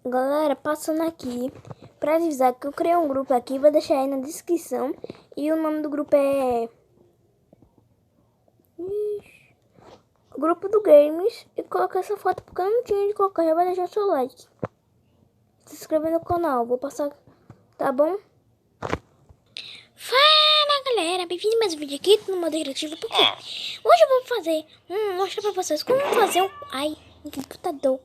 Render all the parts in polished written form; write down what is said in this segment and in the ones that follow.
Galera, passando aqui pra avisar que eu criei um grupo aqui, vou deixar aí na descrição. E o nome do grupo é Grupo do Games. E coloquei essa foto porque eu não tinha de colocar. Já vai deixar seu like, se inscrever no canal, vou passar, tá bom? Fala galera, bem-vindo a mais um vídeo aqui no modo interativo. Porque hoje eu vou fazer, mostrar pra vocês como fazer um computador.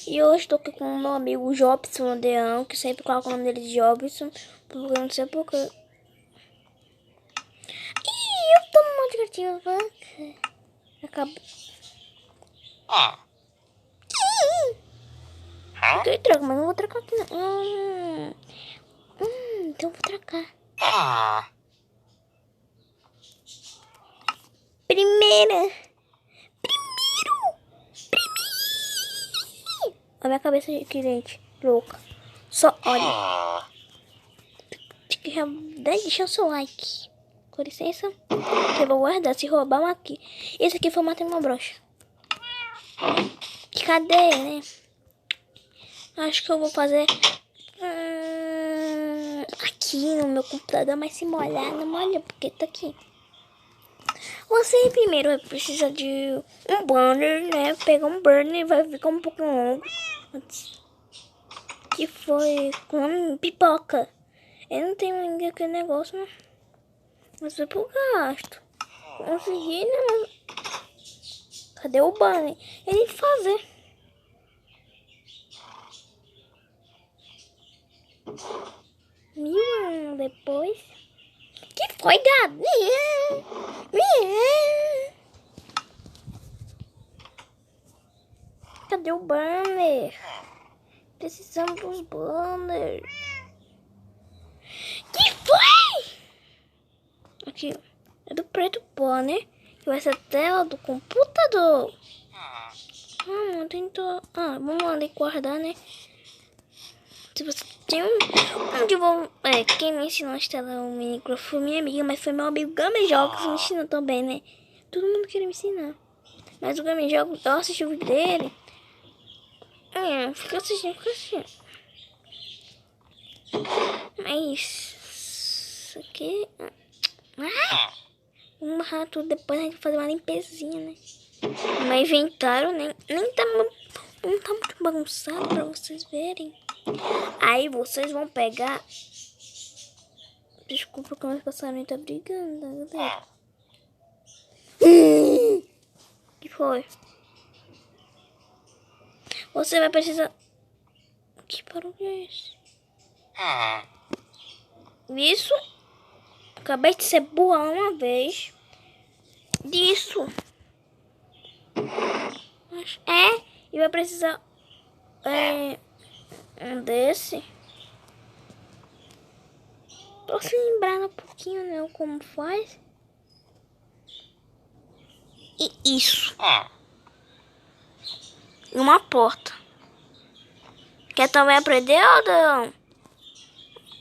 E hoje estou aqui com o meu amigo Jobson Deão, que sempre coloca o nome dele de Jobson, porque eu não sei porquê. E eu tô no modo interativo. Acabou. Eu troco, mas não vou trocar aqui não. Então eu vou trocar. Primeiro. Olha a minha cabeça aqui, gente. Louca. Só olha. Já deixa o seu like. Com licença. Que eu vou guardar. Se roubar aqui. Esse aqui foi matar uma brocha. Cadê, né? Acho que eu vou fazer aqui no meu computador. Mas se molhar, não molha. Porque tá aqui. Você primeiro vai precisar de um banner, né? Pegar um banner, vai ficar um pouco longo. Que foi com pipoca. Eu não tenho ainda aquele negócio, né? Mas foi pro gasto. Consegui, né? Cadê o banner? Eu tenho que fazer. Mil anos depois. Que foi, gado? Cadê o banner? Precisamos dos banners. Que foi? Aqui, é do preto banner. Que vai ser a tela do computador. Vamos ali guardar, né? Se você tem onde eu vou... quem me ensinou a instalar o Minecraft foi minha amiga, mas foi meu amigo Game Jogos que me ensinou também, né? Todo mundo queria me ensinar. Mas o Game Jogos, eu assisti o vídeo dele. Fica assistindo. Mas... Isso aqui... Vamos barrar tudo, depois a gente vai fazer uma limpezinha, né? Mas inventário nem tá... Não tá muito bagunçado pra vocês verem. Aí vocês vão pegar... Desculpa que o meu passarinho tá brigando, galera. Que foi? Você vai precisar... Que barulho é esse? Isso. Acabei de ser burra uma vez. Disso. E vai precisar... um desse. Tô se lembrando um pouquinho, né? Como faz. E isso. E uma porta. Quer também aprender, ou não?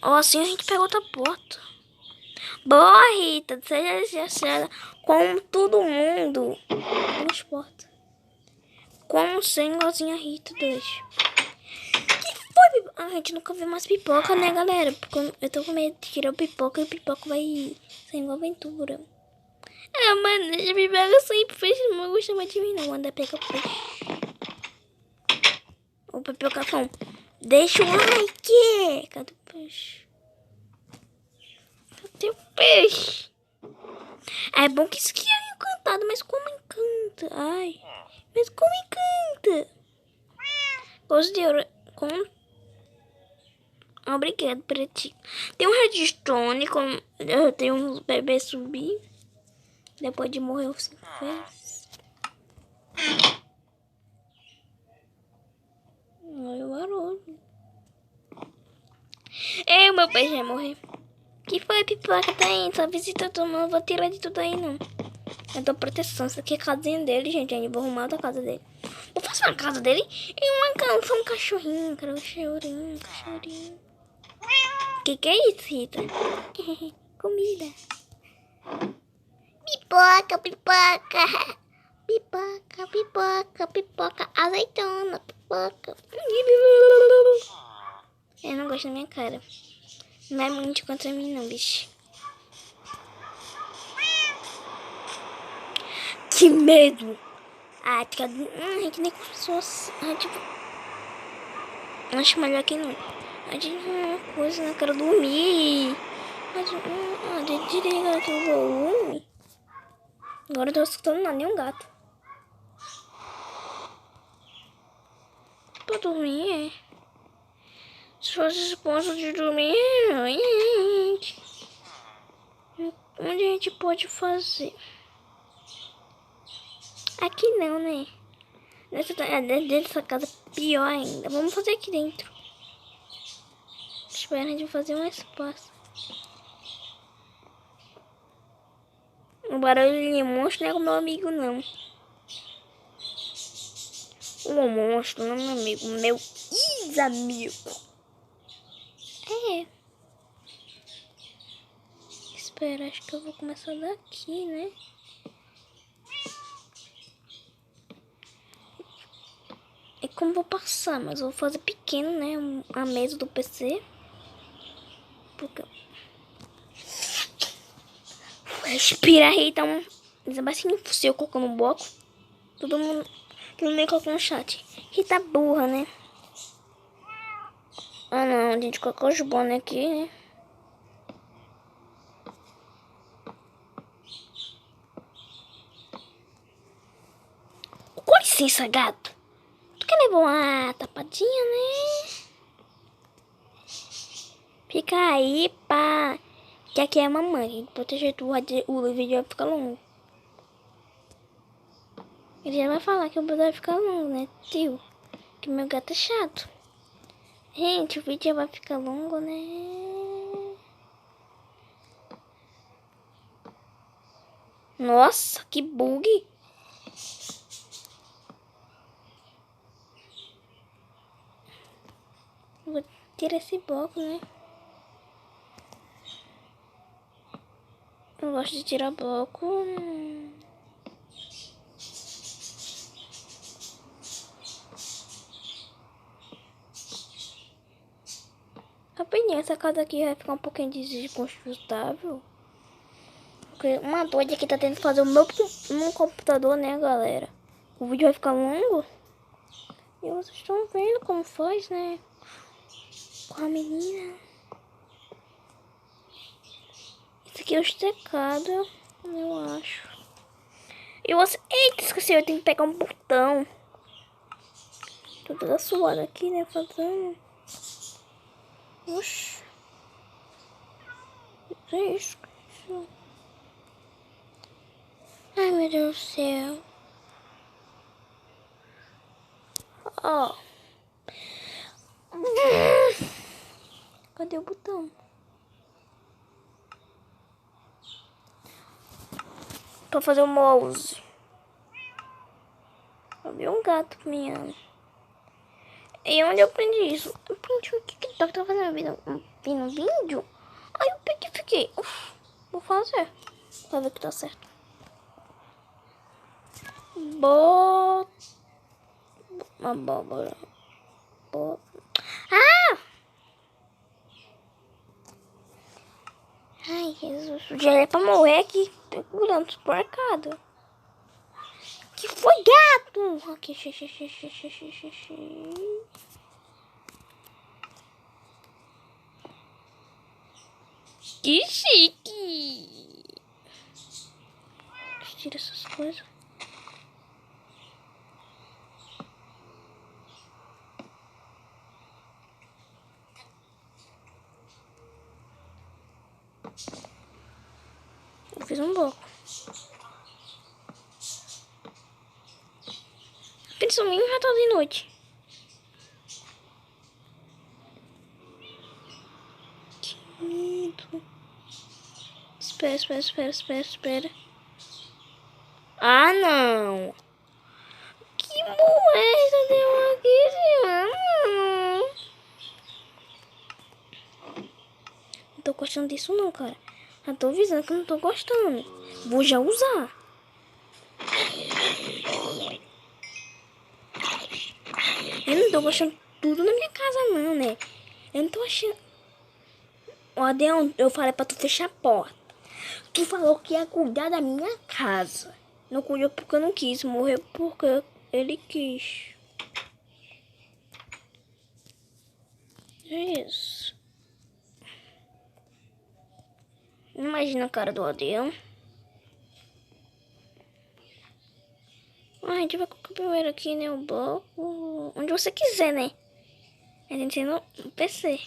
Ou assim a gente pega outra porta. Boa, Rita. Seja sincera com todo mundo. Duas portas. Com sem igualzinho a Rita, dois. Que foi? A gente nunca viu mais pipoca, né, galera? Porque eu tô com medo de tirar o pipoca e o pipoca vai ser igual aventura. Mano, a pipoca sempre fez, não gosta mais de mim, não. Anda, pega o peixe. O pipoca falou: deixa o like. Cadê o peixe? Cadê o peixe? É bom que isso aqui é encantado, mas como encanta? Ai, mas como encanta? Gosto de ouro. Obrigado pra ti. Tem um redstone, eu tenho uns bebês subir. Depois de morrer 5 vezes. Olha o barulho. O meu peixe vai morrer. Que foi, pipoca? Tá aí, só visita todo mundo. Não vou tirar de tudo aí, não. Eu dou proteção. Isso aqui é a casinha dele, gente. Eu vou arrumar outra casa dele. Vou fazer uma casa dele e uma casa, um cachorrinho. Cara, um cachorrinho. Que é isso, Rita? Comida. Pipoca, pipoca. Pipoca, pipoca, pipoca. Azeitona, pipoca. Eu não gosto da minha cara. Não é muito contra mim não, bicho. Que medo! Ah, fica... a gente nem começou assim. Tipo... Acho melhor que não. A gente uma coisa, eu quero dormir. Desliga aqui o volume. Agora eu tô escutando nada, nem um gato. Pra dormir, é. Se fosse esposa de dormir, onde a gente pode fazer? Aqui não, né? Dentro dessa casa pior ainda. Vamos fazer aqui dentro. Espera, a gente vai fazer um espaço. O barulho de monstro não é com meu amigo, não. O monstro não é meu amigo. Meu ex-amigo. É. Espera, acho que eu vou começar daqui, né? É como vou passar, mas eu vou fazer pequeno, né? A mesa do PC. Porque... Respira aí, então. Assim, se eu colocar no bloco. Todo mundo colocou no chat. Rita burra, né? Ah, não. A gente colocou os bônus aqui, né? Com licença, gato. Tu quer levar uma tapadinha, né? Fica aí, pá. Que aqui é a mamãe. Proteger tu, o vídeo vai ficar longo. Ele já vai falar que o vídeo vai ficar longo, né, tio? Que meu gato é chato. Gente, o vídeo já vai ficar longo, né? Nossa, que bug. Vou tirar esse bloco, né? Eu gosto de tirar bloco. Rapidinho, essa casa aqui vai ficar um pouquinho desconfortável. Porque uma doida aqui tá tentando fazer o meu computador, né, galera? O vídeo vai ficar longo. E vocês estão vendo como faz, né? Com a menina. Esse aqui é o estecado, eu acho. E você... Eita, esqueci, eu tenho que pegar um botão. Tô toda suada aqui, né, fazendo... Oxi. Que é isso? Ai, meu Deus do céu. Ó. Cadê o botão? Pra fazer o mouse. Eu vi um gato miando. E onde eu aprendi isso? Eu aprendi o TikTok, tava fazendo vídeo. Aí eu peguei e fiquei. Vou fazer. Pra ver que tá certo. Abóbora. Ah! Ai, Jesus. Já é pra morrer aqui. Tô segurando o supermercado. Que foi, gato? Aqui, que chique. Tira essas coisas. Eu fiz um bloco. Principalmente já tá de noite. Que medo. Espera. Ah, não. Que moeda deu aqui, senhor? Não tô gostando disso não, cara. Já tô avisando que eu não tô gostando. Vou já usar. Eu não tô gostando tudo na minha casa não, né? Eu não tô achando... Ó, Adeão, eu falei pra tu fechar a porta. Tu falou que ia cuidar da minha casa. Não cuidou porque eu não quis. Morreu porque ele quis. É isso. Imagina a cara do Adeão. A gente vai colocar primeiro aqui, né? O bloco. Onde você quiser, né? A gente tem no PC.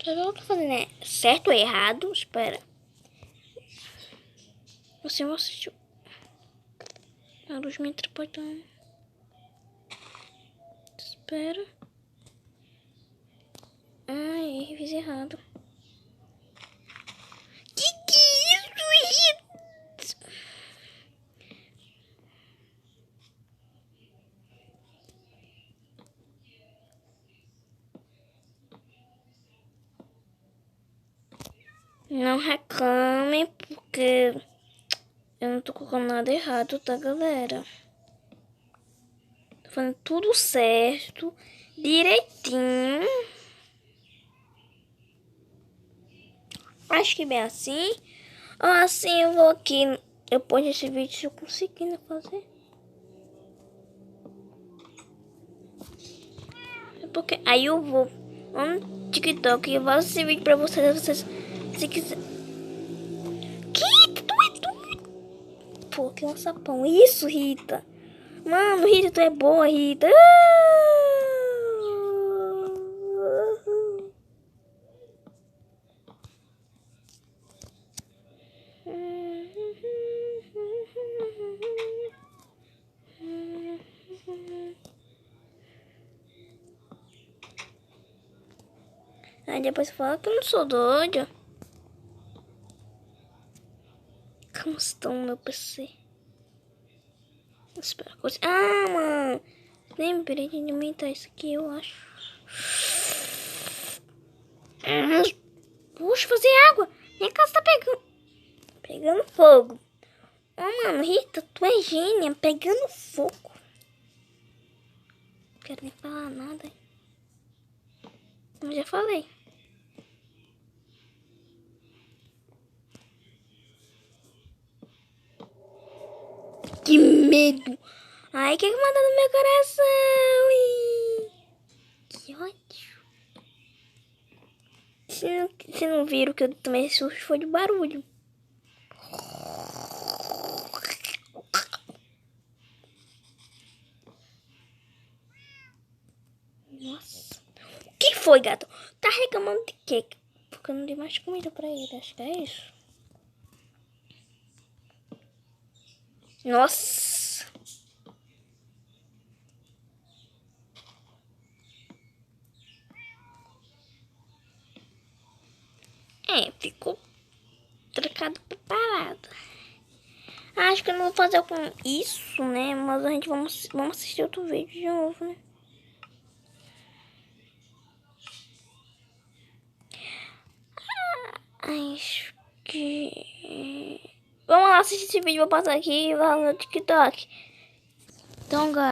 Eu tô fazendo, né? Certo ou errado? Espera. Você assistiu. A luz me atrapalhando. Espera. Ai, fiz errado. Que é isso? Não reclame, porque eu não tô colocando nada errado, tá, galera? Tô fazendo tudo certo, direitinho. Acho que bem assim. Assim eu vou aqui, depois desse vídeo, se eu conseguir, né, fazer. É porque aí eu vou no TikTok e eu faço esse vídeo pra vocês, se quiser. Que? Tu é doido? Pô, que um sapão. Isso, Rita. Mano, Rita, tu é boa, Rita. Aí depois fala que eu não sou doida. Como estão no meu PC? Espera coisa. Ah, mano. Lembrei de alimentar isso aqui, eu acho. Puxa, fazer água. Minha casa tá pegando fogo. Mano, Rita, tu é gênia. Pegando fogo. Não quero nem falar nada. Eu já falei. Que medo. Ai, que manda no meu coração. Que ódio. Se não viram que eu tomei susto, foi de barulho. Nossa. O que foi, gato? Tá reclamando de quê? Porque eu não dei mais comida pra ele. Acho que é isso. Nossa. Ficou trocado preparado. Acho que eu não vou fazer com isso, né? Mas a gente vamos assistir outro vídeo de novo, né? Acho que... Vamos lá assistir esse vídeo. Vou passar aqui lá no TikTok. Então, galera.